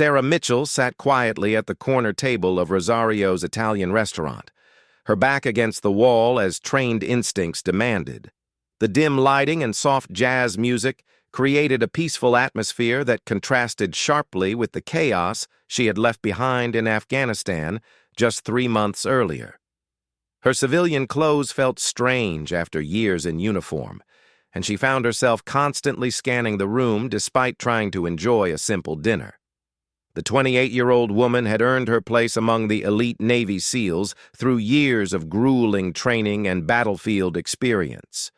Sarah Mitchell sat quietly at the corner table of Rosario's Italian restaurant, her back against the wall as trained instincts demanded. The dim lighting and soft jazz music created a peaceful atmosphere that contrasted sharply with the chaos she had left behind in Afghanistan just 3 months earlier. Her civilian clothes felt strange after years in uniform, and she found herself constantly scanning the room despite trying to enjoy a simple dinner. The 28-year-old woman had earned her place among the elite Navy SEALs through years of grueling training and battlefield experience.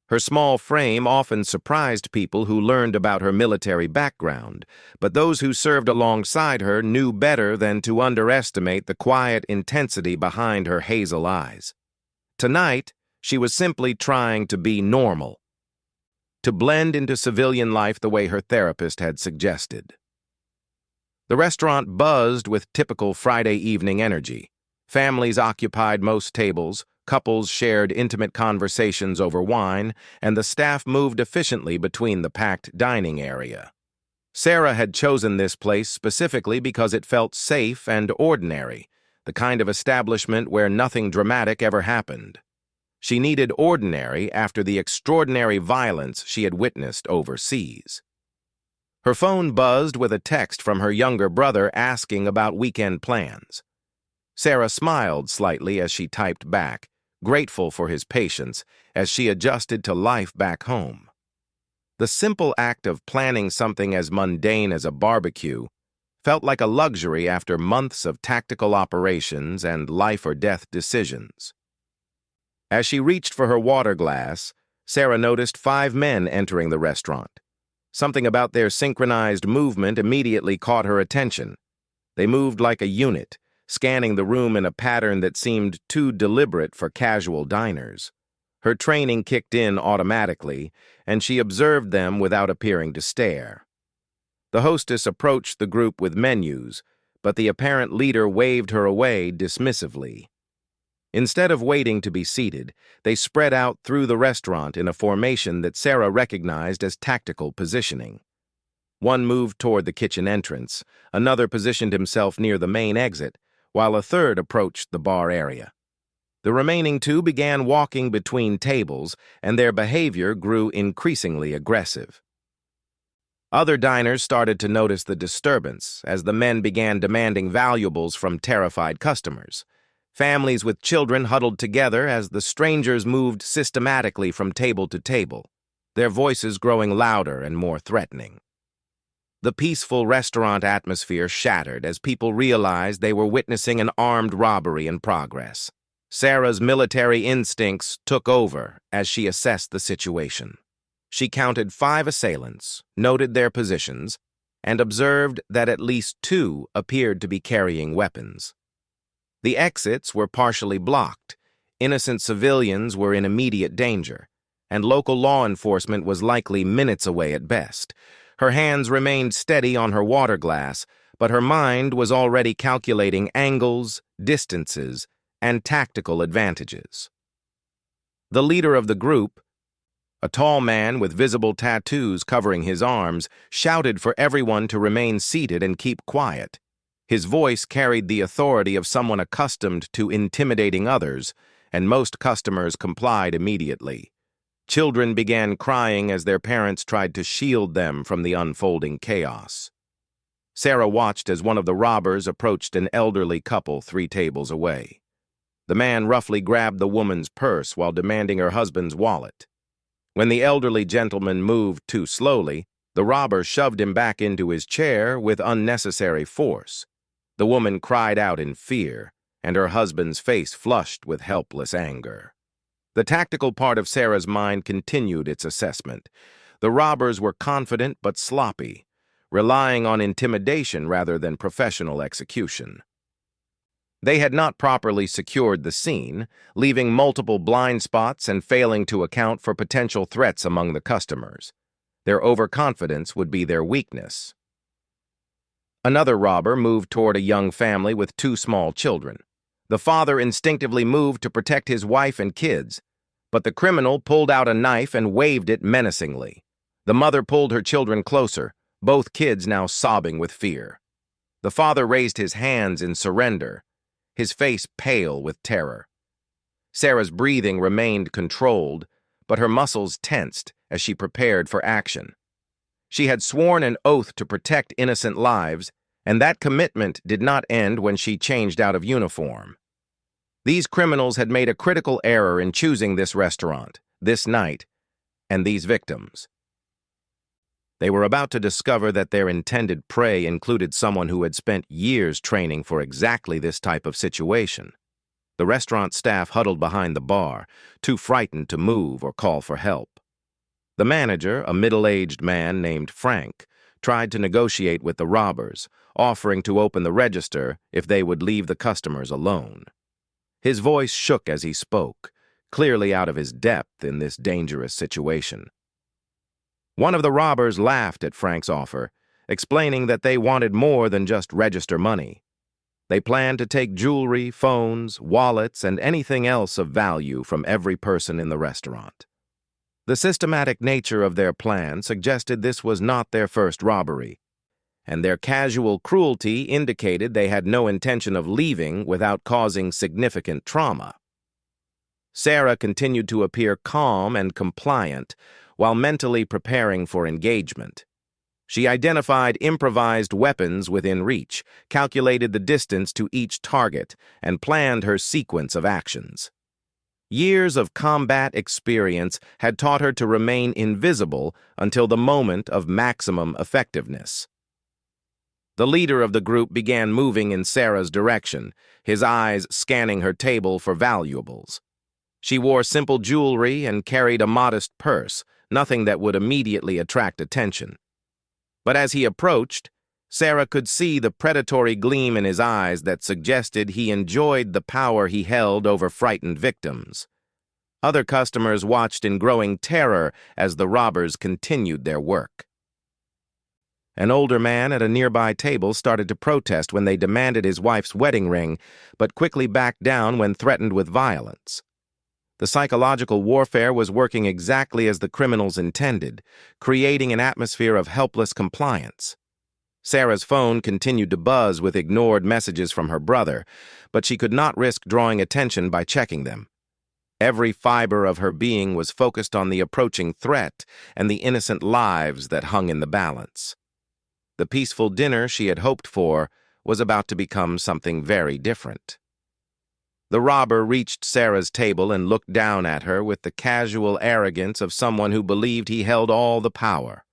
Her small frame often surprised people who learned about her military background, but those who served alongside her knew better than to underestimate the quiet intensity behind her hazel eyes. Tonight, she was simply trying to be normal, to blend into civilian life the way her therapist had suggested. The restaurant buzzed with typical Friday evening energy. Families occupied most tables, couples shared intimate conversations over wine, and the staff moved efficiently between the packed dining area. Sarah had chosen this place specifically because it felt safe and ordinary, the kind of establishment where nothing dramatic ever happened. She needed ordinary after the extraordinary violence she had witnessed overseas. Her phone buzzed with a text from her younger brother asking about weekend plans. Sarah smiled slightly as she typed back, grateful for his patience as she adjusted to life back home. The simple act of planning something as mundane as a barbecue felt like a luxury after months of tactical operations and life-or-death decisions. As she reached for her water glass, Sarah noticed 5 men entering the restaurant. Something about their synchronized movement immediately caught her attention. They moved like a unit, scanning the room in a pattern that seemed too deliberate for casual diners. Her training kicked in automatically, and she observed them without appearing to stare. The hostess approached the group with menus, but the apparent leader waved her away dismissively. Instead of waiting to be seated, they spread out through the restaurant in a formation that Sarah recognized as tactical positioning. One moved toward the kitchen entrance, another positioned himself near the main exit, while a third approached the bar area. The remaining 2 began walking between tables, and their behavior grew increasingly aggressive. Other diners started to notice the disturbance as the men began demanding valuables from terrified customers. Families with children huddled together as the strangers moved systematically from table to table, their voices growing louder and more threatening. The peaceful restaurant atmosphere shattered as people realized they were witnessing an armed robbery in progress. Sarah's military instincts took over as she assessed the situation. She counted 5 assailants, noted their positions, and observed that at least 2 appeared to be carrying weapons. The exits were partially blocked, innocent civilians were in immediate danger, and local law enforcement was likely minutes away at best. Her hands remained steady on her water glass, but her mind was already calculating angles, distances, and tactical advantages. The leader of the group, a tall man with visible tattoos covering his arms, shouted for everyone to remain seated and keep quiet. His voice carried the authority of someone accustomed to intimidating others, and most customers complied immediately. Children began crying as their parents tried to shield them from the unfolding chaos. Sarah watched as one of the robbers approached an elderly couple 3 tables away. The man roughly grabbed the woman's purse while demanding her husband's wallet. When the elderly gentleman moved too slowly, the robber shoved him back into his chair with unnecessary force. The woman cried out in fear, and her husband's face flushed with helpless anger. The tactical part of Sarah's mind continued its assessment. The robbers were confident but sloppy, relying on intimidation rather than professional execution. They had not properly secured the scene, leaving multiple blind spots and failing to account for potential threats among the customers. Their overconfidence would be their weakness. Another robber moved toward a young family with 2 small children. The father instinctively moved to protect his wife and kids, but the criminal pulled out a knife and waved it menacingly. The mother pulled her children closer, both kids now sobbing with fear. The father raised his hands in surrender, his face pale with terror. Sarah's breathing remained controlled, but her muscles tensed as she prepared for action. She had sworn an oath to protect innocent lives, and that commitment did not end when she changed out of uniform. These criminals had made a critical error in choosing this restaurant, this night, and these victims. They were about to discover that their intended prey included someone who had spent years training for exactly this type of situation. The restaurant staff huddled behind the bar, too frightened to move or call for help. The manager, a middle-aged man named Frank, tried to negotiate with the robbers, offering to open the register if they would leave the customers alone. His voice shook as he spoke, clearly out of his depth in this dangerous situation. One of the robbers laughed at Frank's offer, explaining that they wanted more than just register money. They planned to take jewelry, phones, wallets, and anything else of value from every person in the restaurant. The systematic nature of their plan suggested this was not their first robbery, and their casual cruelty indicated they had no intention of leaving without causing significant trauma. Sarah continued to appear calm and compliant while mentally preparing for engagement. She identified improvised weapons within reach, calculated the distance to each target, and planned her sequence of actions. Years of combat experience had taught her to remain invisible until the moment of maximum effectiveness. The leader of the group began moving in Sarah's direction, his eyes scanning her table for valuables. She wore simple jewelry and carried a modest purse, nothing that would immediately attract attention. But as he approached, Sarah could see the predatory gleam in his eyes that suggested he enjoyed the power he held over frightened victims. Other customers watched in growing terror as the robbers continued their work. An older man at a nearby table started to protest when they demanded his wife's wedding ring, but quickly backed down when threatened with violence. The psychological warfare was working exactly as the criminals intended, creating an atmosphere of helpless compliance. Sarah's phone continued to buzz with ignored messages from her brother, but she could not risk drawing attention by checking them. Every fiber of her being was focused on the approaching threat and the innocent lives that hung in the balance. The peaceful dinner she had hoped for was about to become something very different. The robber reached Sarah's table and looked down at her with the casual arrogance of someone who believed he held all the power.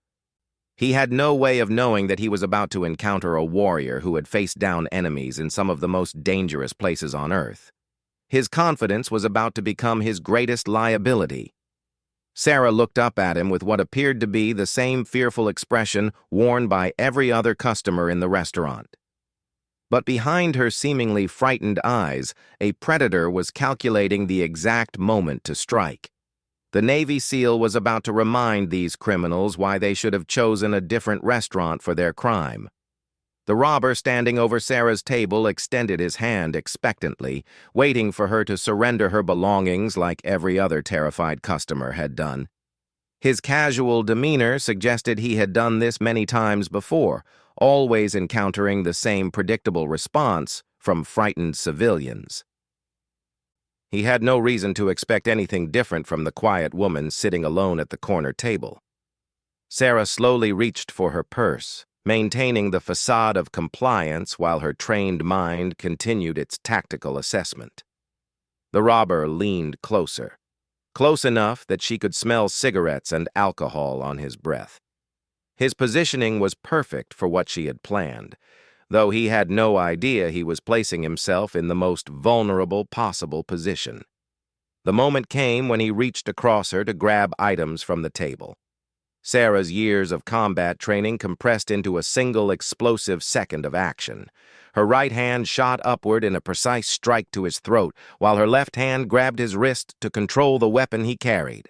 He had no way of knowing that he was about to encounter a warrior who had faced down enemies in some of the most dangerous places on Earth. His confidence was about to become his greatest liability. Sarah looked up at him with what appeared to be the same fearful expression worn by every other customer in the restaurant. But behind her seemingly frightened eyes, a predator was calculating the exact moment to strike. The Navy SEAL was about to remind these criminals why they should have chosen a different restaurant for their crime. The robber standing over Sarah's table extended his hand expectantly, waiting for her to surrender her belongings like every other terrified customer had done. His casual demeanor suggested he had done this many times before, always encountering the same predictable response from frightened civilians. He had no reason to expect anything different from the quiet woman sitting alone at the corner table. Sarah slowly reached for her purse, maintaining the facade of compliance while her trained mind continued its tactical assessment. The robber leaned closer, close enough that she could smell cigarettes and alcohol on his breath. His positioning was perfect for what she had planned, though he had no idea he was placing himself in the most vulnerable possible position. The moment came when he reached across her to grab items from the table. Sarah's years of combat training compressed into a single explosive second of action. Her right hand shot upward in a precise strike to his throat, while her left hand grabbed his wrist to control the weapon he carried.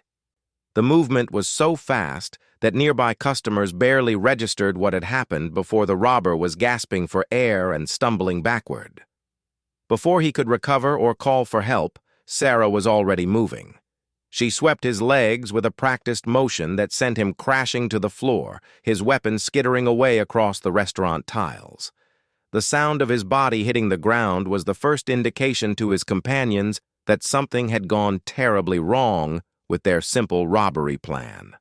The movement was so fast that nearby customers barely registered what had happened before the robber was gasping for air and stumbling backward. Before he could recover or call for help, Sarah was already moving. She swept his legs with a practiced motion that sent him crashing to the floor, his weapon skittering away across the restaurant tiles. The sound of his body hitting the ground was the first indication to his companions that something had gone terribly wrong with their simple robbery plan.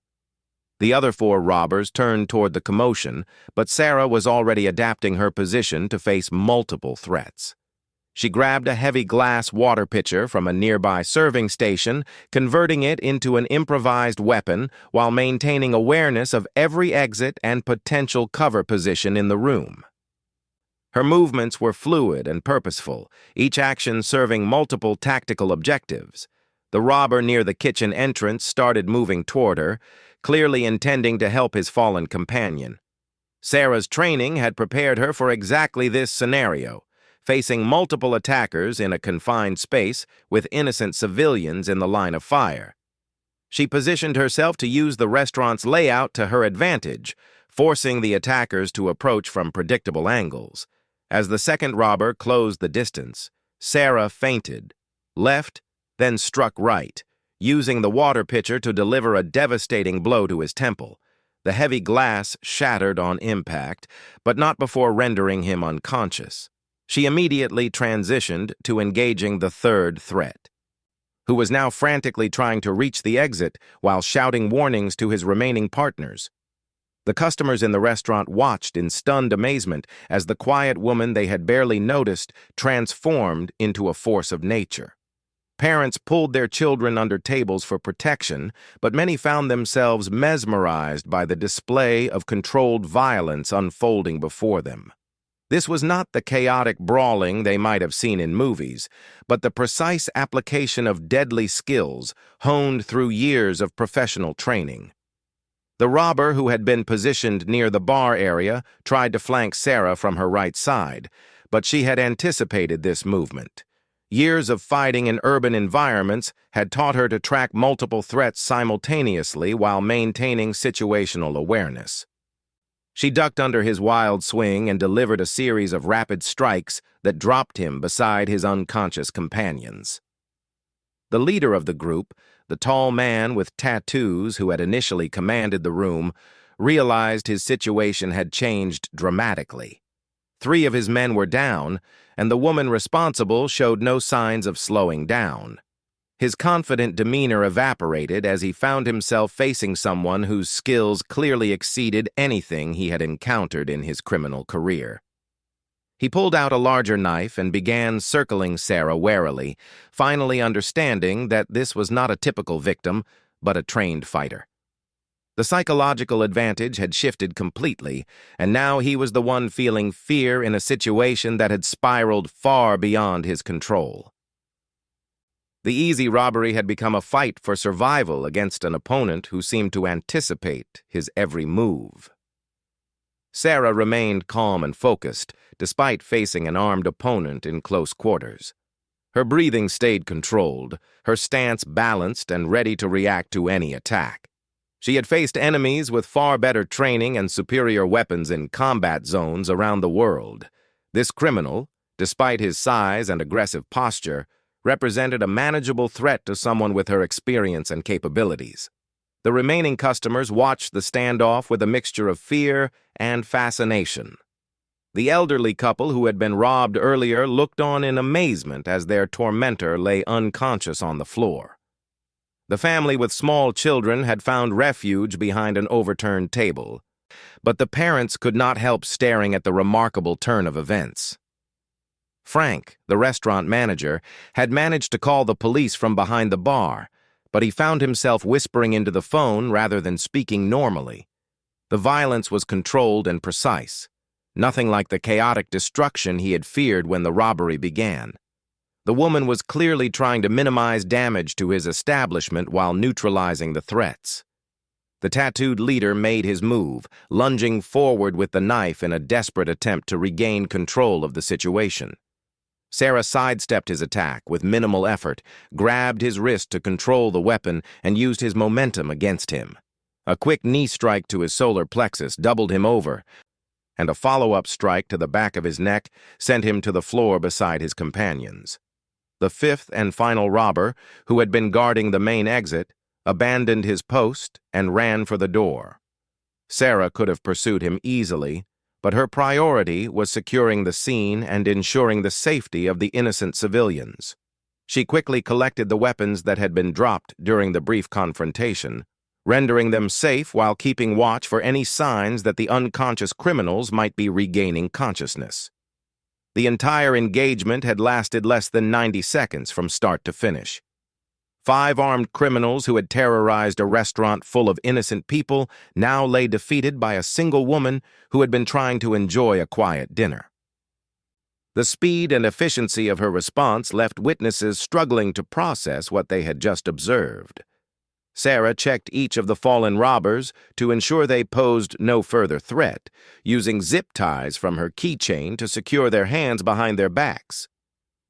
The other four robbers turned toward the commotion, but Sarah was already adapting her position to face multiple threats. She grabbed a heavy glass water pitcher from a nearby serving station, converting it into an improvised weapon while maintaining awareness of every exit and potential cover position in the room. Her movements were fluid and purposeful, each action serving multiple tactical objectives. The robber near the kitchen entrance started moving toward her, clearly intending to help his fallen companion. Sarah's training had prepared her for exactly this scenario, facing multiple attackers in a confined space with innocent civilians in the line of fire. She positioned herself to use the restaurant's layout to her advantage, forcing the attackers to approach from predictable angles. As the second robber closed the distance, Sarah feinted, left, then struck right, using the water pitcher to deliver a devastating blow to his temple. The heavy glass shattered on impact, but not before rendering him unconscious. She immediately transitioned to engaging the third threat, who was now frantically trying to reach the exit while shouting warnings to his remaining partners. The customers in the restaurant watched in stunned amazement as the quiet woman they had barely noticed transformed into a force of nature. Parents pulled their children under tables for protection, but many found themselves mesmerized by the display of controlled violence unfolding before them. This was not the chaotic brawling they might have seen in movies, but the precise application of deadly skills honed through years of professional training. The robber, who had been positioned near the bar area, tried to flank Sarah from her right side, but she had anticipated this movement. Years of fighting in urban environments had taught her to track multiple threats simultaneously while maintaining situational awareness. She ducked under his wild swing and delivered a series of rapid strikes that dropped him beside his unconscious companions. The leader of the group, the tall man with tattoos who had initially commanded the room, realized his situation had changed dramatically. 3 of his men were down, and the woman responsible showed no signs of slowing down. His confident demeanor evaporated as he found himself facing someone whose skills clearly exceeded anything he had encountered in his criminal career. He pulled out a larger knife and began circling Sarah warily, finally understanding that this was not a typical victim, but a trained fighter. The psychological advantage had shifted completely, and now he was the one feeling fear in a situation that had spiraled far beyond his control. The easy robbery had become a fight for survival against an opponent who seemed to anticipate his every move. Sarah remained calm and focused, despite facing an armed opponent in close quarters. Her breathing stayed controlled, her stance balanced and ready to react to any attack. She had faced enemies with far better training and superior weapons in combat zones around the world. This criminal, despite his size and aggressive posture, represented a manageable threat to someone with her experience and capabilities. The remaining customers watched the standoff with a mixture of fear and fascination. The elderly couple who had been robbed earlier looked on in amazement as their tormentor lay unconscious on the floor. The family with small children had found refuge behind an overturned table, but the parents could not help staring at the remarkable turn of events. Frank, the restaurant manager, had managed to call the police from behind the bar, but he found himself whispering into the phone rather than speaking normally. The violence was controlled and precise, nothing like the chaotic destruction he had feared when the robbery began. The woman was clearly trying to minimize damage to his establishment while neutralizing the threats. The tattooed leader made his move, lunging forward with the knife in a desperate attempt to regain control of the situation. Sarah sidestepped his attack with minimal effort, grabbed his wrist to control the weapon, and used his momentum against him. A quick knee strike to his solar plexus doubled him over, and a follow-up strike to the back of his neck sent him to the floor beside his companions. The 5th and final robber, who had been guarding the main exit, abandoned his post and ran for the door. Sarah could have pursued him easily, but her priority was securing the scene and ensuring the safety of the innocent civilians. She quickly collected the weapons that had been dropped during the brief confrontation, rendering them safe while keeping watch for any signs that the unconscious criminals might be regaining consciousness. The entire engagement had lasted less than 90 seconds from start to finish. 5 armed criminals who had terrorized a restaurant full of innocent people now lay defeated by a single woman who had been trying to enjoy a quiet dinner. The speed and efficiency of her response left witnesses struggling to process what they had just observed. Sarah checked each of the fallen robbers to ensure they posed no further threat, using zip ties from her keychain to secure their hands behind their backs.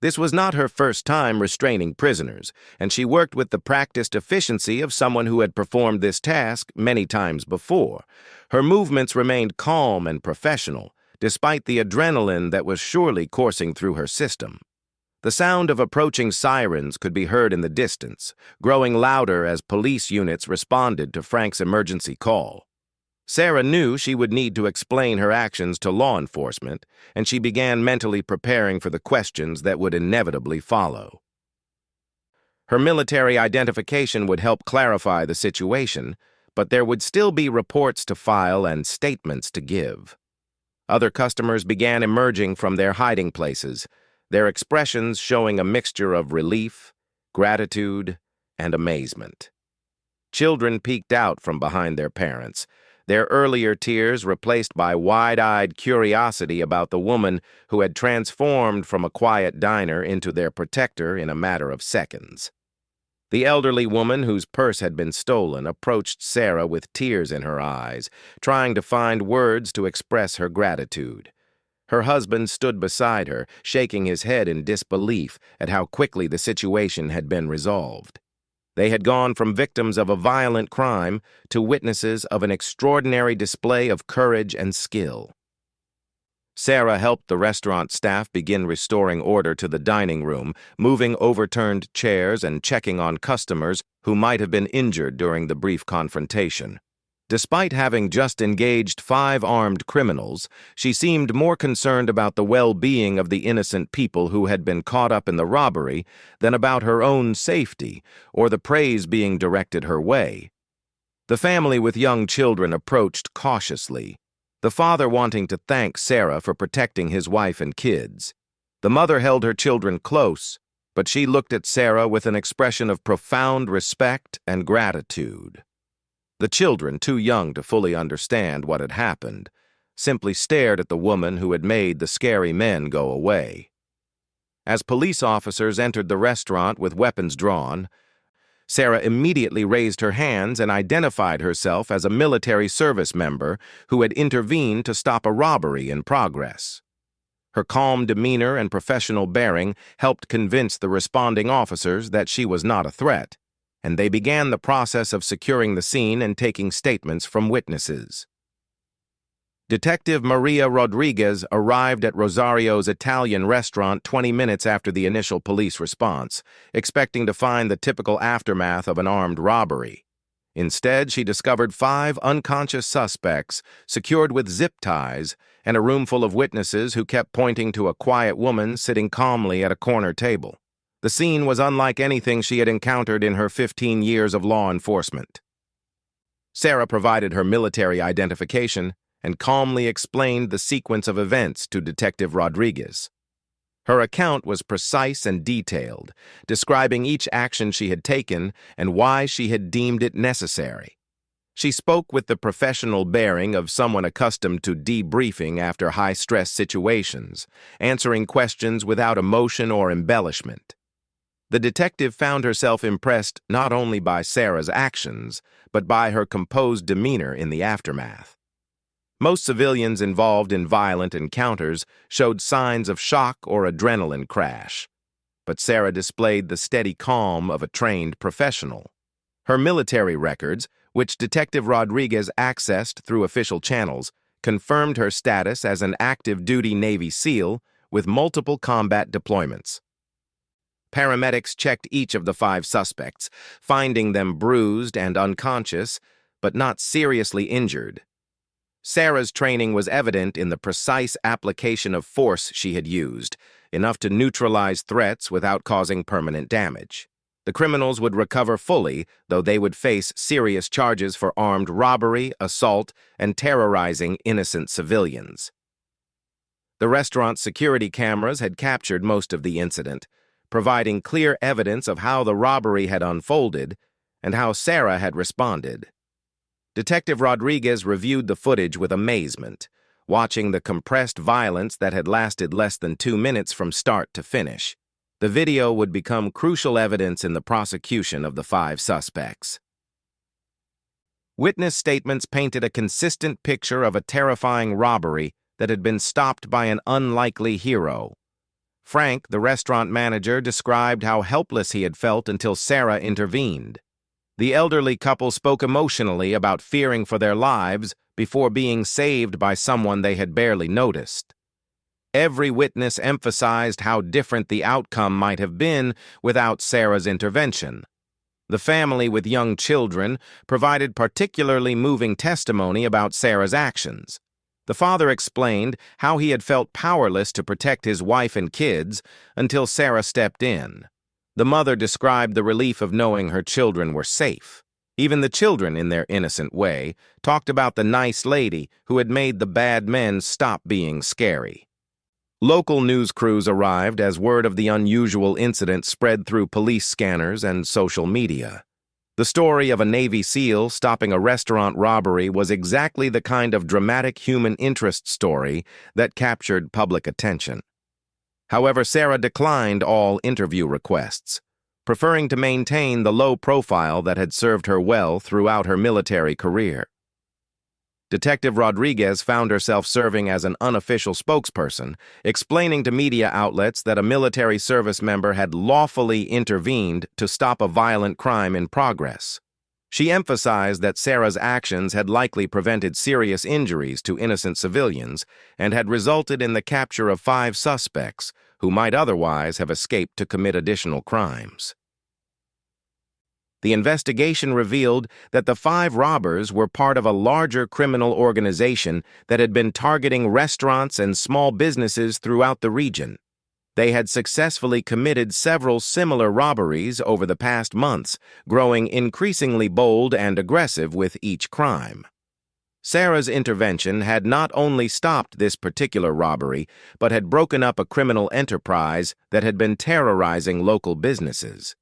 This was not her first time restraining prisoners, and she worked with the practiced efficiency of someone who had performed this task many times before. Her movements remained calm and professional, despite the adrenaline that was surely coursing through her system. The sound of approaching sirens could be heard in the distance, growing louder as police units responded to Frank's emergency call. Sarah knew she would need to explain her actions to law enforcement, and she began mentally preparing for the questions that would inevitably follow. Her military identification would help clarify the situation, but there would still be reports to file and statements to give. Other customers began emerging from their hiding places, their expressions showing a mixture of relief, gratitude, and amazement. Children peeked out from behind their parents, their earlier tears replaced by wide-eyed curiosity about the woman who had transformed from a quiet diner into their protector in a matter of seconds. The elderly woman whose purse had been stolen approached Sarah with tears in her eyes, trying to find words to express her gratitude. Her husband stood beside her, shaking his head in disbelief at how quickly the situation had been resolved. They had gone from victims of a violent crime to witnesses of an extraordinary display of courage and skill. Sarah helped the restaurant staff begin restoring order to the dining room, moving overturned chairs and checking on customers who might have been injured during the brief confrontation. Despite having just engaged 5 armed criminals, she seemed more concerned about the well-being of the innocent people who had been caught up in the robbery than about her own safety or the praise being directed her way. The family with young children approached cautiously, the father wanting to thank Sarah for protecting his wife and kids. The mother held her children close, but she looked at Sarah with an expression of profound respect and gratitude. The children, too young to fully understand what had happened, simply stared at the woman who had made the scary men go away. As police officers entered the restaurant with weapons drawn, Sarah immediately raised her hands and identified herself as a military service member who had intervened to stop a robbery in progress. Her calm demeanor and professional bearing helped convince the responding officers that she was not a threat, and they began the process of securing the scene and taking statements from witnesses. Detective Maria Rodriguez arrived at Rosario's Italian restaurant 20 minutes after the initial police response, expecting to find the typical aftermath of an armed robbery. Instead, she discovered 5 unconscious suspects secured with zip ties and a room full of witnesses who kept pointing to a quiet woman sitting calmly at a corner table. The scene was unlike anything she had encountered in her 15 years of law enforcement. Sarah provided her military identification and calmly explained the sequence of events to Detective Rodriguez. Her account was precise and detailed, describing each action she had taken and why she had deemed it necessary. She spoke with the professional bearing of someone accustomed to debriefing after high-stress situations, answering questions without emotion or embellishment. The detective found herself impressed not only by Sarah's actions, but by her composed demeanor in the aftermath. Most civilians involved in violent encounters showed signs of shock or adrenaline crash, but Sarah displayed the steady calm of a trained professional. Her military records, which Detective Rodriguez accessed through official channels, confirmed her status as an active-duty Navy SEAL with multiple combat deployments. Paramedics checked each of the 5 suspects, finding them bruised and unconscious, but not seriously injured. Sarah's training was evident in the precise application of force she had used, enough to neutralize threats without causing permanent damage. The criminals would recover fully, though they would face serious charges for armed robbery, assault, and terrorizing innocent civilians. The restaurant's security cameras had captured most of the incident, providing clear evidence of how the robbery had unfolded and how Sarah had responded. Detective Rodriguez reviewed the footage with amazement, watching the compressed violence that had lasted less than 2 minutes from start to finish. The video would become crucial evidence in the prosecution of the 5 suspects. Witness statements painted a consistent picture of a terrifying robbery that had been stopped by an unlikely hero. Frank, the restaurant manager, described how helpless he had felt until Sarah intervened. The elderly couple spoke emotionally about fearing for their lives before being saved by someone they had barely noticed. Every witness emphasized how different the outcome might have been without Sarah's intervention. The family with young children provided particularly moving testimony about Sarah's actions. The father explained how he had felt powerless to protect his wife and kids until Sarah stepped in. The mother described the relief of knowing her children were safe. Even the children, in their innocent way, talked about the nice lady who had made the bad men stop being scary. Local news crews arrived as word of the unusual incident spread through police scanners and social media. The story of a Navy SEAL stopping a restaurant robbery was exactly the kind of dramatic human interest story that captured public attention. However, Sarah declined all interview requests, preferring to maintain the low profile that had served her well throughout her military career. Detective Rodriguez found herself serving as an unofficial spokesperson, explaining to media outlets that a military service member had lawfully intervened to stop a violent crime in progress. She emphasized that Sarah's actions had likely prevented serious injuries to innocent civilians and had resulted in the capture of 5 suspects who might otherwise have escaped to commit additional crimes. The investigation revealed that the 5 robbers were part of a larger criminal organization that had been targeting restaurants and small businesses throughout the region. They had successfully committed several similar robberies over the past months, growing increasingly bold and aggressive with each crime. Sarah's intervention had not only stopped this particular robbery, but had broken up a criminal enterprise that had been terrorizing local businesses.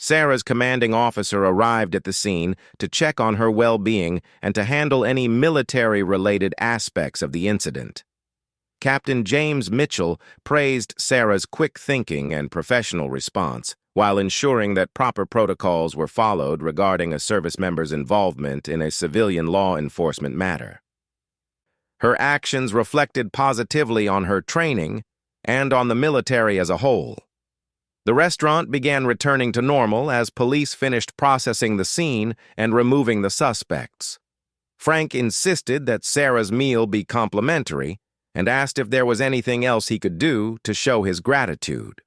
Sarah's commanding officer arrived at the scene to check on her well-being and to handle any military-related aspects of the incident. Captain James Mitchell praised Sarah's quick thinking and professional response, while ensuring that proper protocols were followed regarding a service member's involvement in a civilian law enforcement matter. Her actions reflected positively on her training and on the military as a whole. The restaurant began returning to normal as police finished processing the scene and removing the suspects. Frank insisted that Sarah's meal be complimentary and asked if there was anything else he could do to show his gratitude.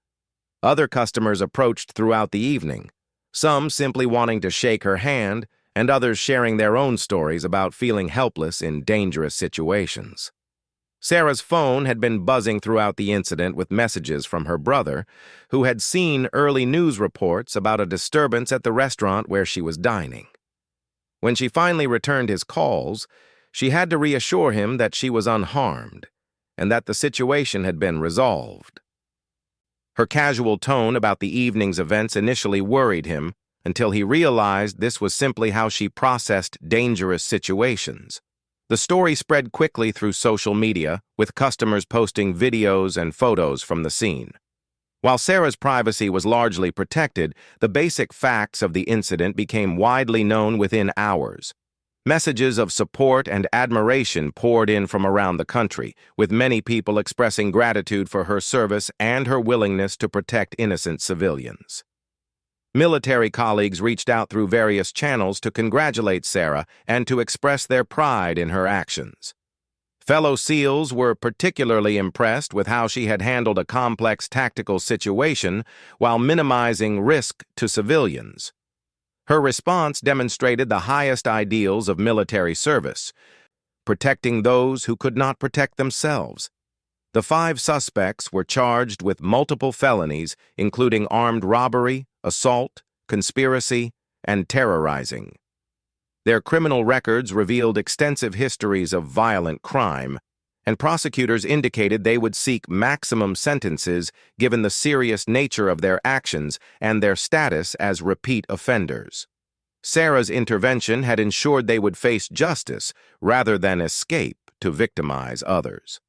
Other customers approached throughout the evening, some simply wanting to shake her hand and others sharing their own stories about feeling helpless in dangerous situations. Sarah's phone had been buzzing throughout the incident with messages from her brother, who had seen early news reports about a disturbance at the restaurant where she was dining. When she finally returned his calls, she had to reassure him that she was unharmed and that the situation had been resolved. Her casual tone about the evening's events initially worried him until he realized this was simply how she processed dangerous situations. The story spread quickly through social media, with customers posting videos and photos from the scene. While Sarah's privacy was largely protected, the basic facts of the incident became widely known within hours. Messages of support and admiration poured in from around the country, with many people expressing gratitude for her service and her willingness to protect innocent civilians. Military colleagues reached out through various channels to congratulate Sarah and to express their pride in her actions. Fellow SEALs were particularly impressed with how she had handled a complex tactical situation while minimizing risk to civilians. Her response demonstrated the highest ideals of military service, protecting those who could not protect themselves. The 5 suspects were charged with multiple felonies, including armed robbery, assault, conspiracy, and terrorizing. Their criminal records revealed extensive histories of violent crime, and prosecutors indicated they would seek maximum sentences given the serious nature of their actions and their status as repeat offenders. Sarah's intervention had ensured they would face justice rather than escape to victimize others.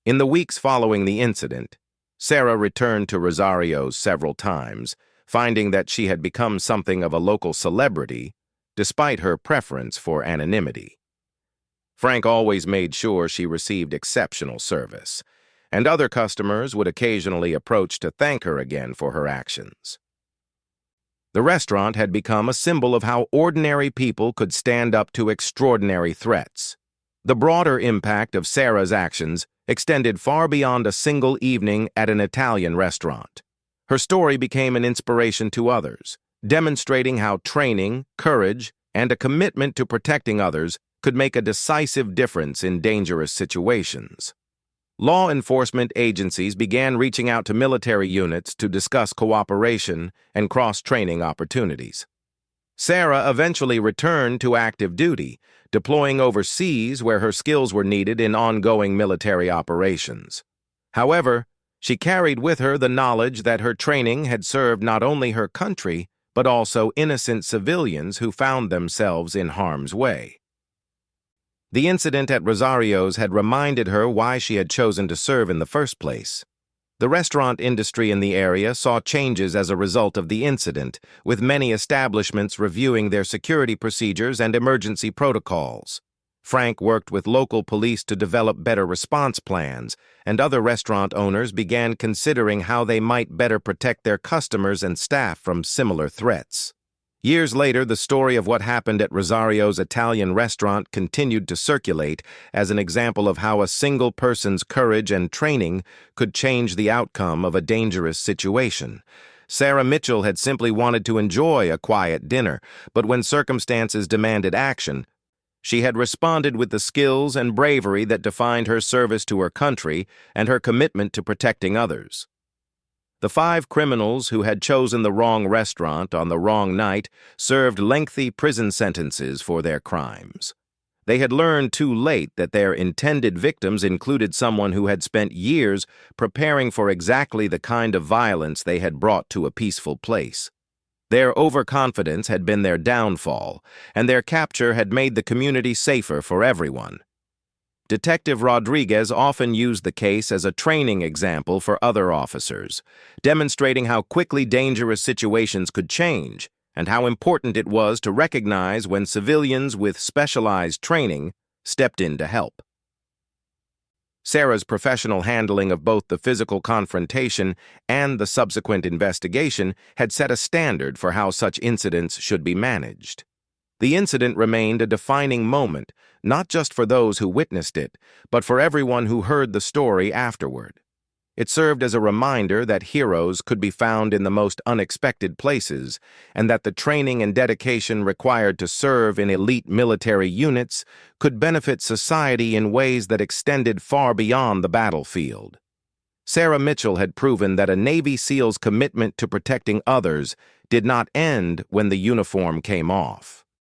In the weeks following the incident, Sarah returned to Rosario's several times, finding that she had become something of a local celebrity, despite her preference for anonymity. Frank always made sure she received exceptional service, and other customers would occasionally approach to thank her again for her actions. The restaurant had become a symbol of how ordinary people could stand up to extraordinary threats. The broader impact of Sarah's actions extended far beyond a single evening at an Italian restaurant. Her story became an inspiration to others, demonstrating how training, courage, and a commitment to protecting others could make a decisive difference in dangerous situations. Law enforcement agencies began reaching out to military units to discuss cooperation and cross-training opportunities. Sarah eventually returned to active duty, deploying overseas where her skills were needed in ongoing military operations. However, she carried with her the knowledge that her training had served not only her country, but also innocent civilians who found themselves in harm's way. The incident at Rosario's had reminded her why she had chosen to serve in the first place. The restaurant industry in the area saw changes as a result of the incident, with many establishments reviewing their security procedures and emergency protocols. Frank worked with local police to develop better response plans, and other restaurant owners began considering how they might better protect their customers and staff from similar threats. Years later, the story of what happened at Rosario's Italian restaurant continued to circulate as an example of how a single person's courage and training could change the outcome of a dangerous situation. Sarah Mitchell had simply wanted to enjoy a quiet dinner, but when circumstances demanded action, she had responded with the skills and bravery that defined her service to her country and her commitment to protecting others. The 5 criminals who had chosen the wrong restaurant on the wrong night served lengthy prison sentences for their crimes. They had learned too late that their intended victims included someone who had spent years preparing for exactly the kind of violence they had brought to a peaceful place. Their overconfidence had been their downfall, and their capture had made the community safer for everyone. Detective Rodriguez often used the case as a training example for other officers, demonstrating how quickly dangerous situations could change and how important it was to recognize when civilians with specialized training stepped in to help. Sarah's professional handling of both the physical confrontation and the subsequent investigation had set a standard for how such incidents should be managed. The incident remained a defining moment, not just for those who witnessed it, but for everyone who heard the story afterward. It served as a reminder that heroes could be found in the most unexpected places, and that the training and dedication required to serve in elite military units could benefit society in ways that extended far beyond the battlefield. Sarah Mitchell had proven that a Navy SEAL's commitment to protecting others did not end when the uniform came off.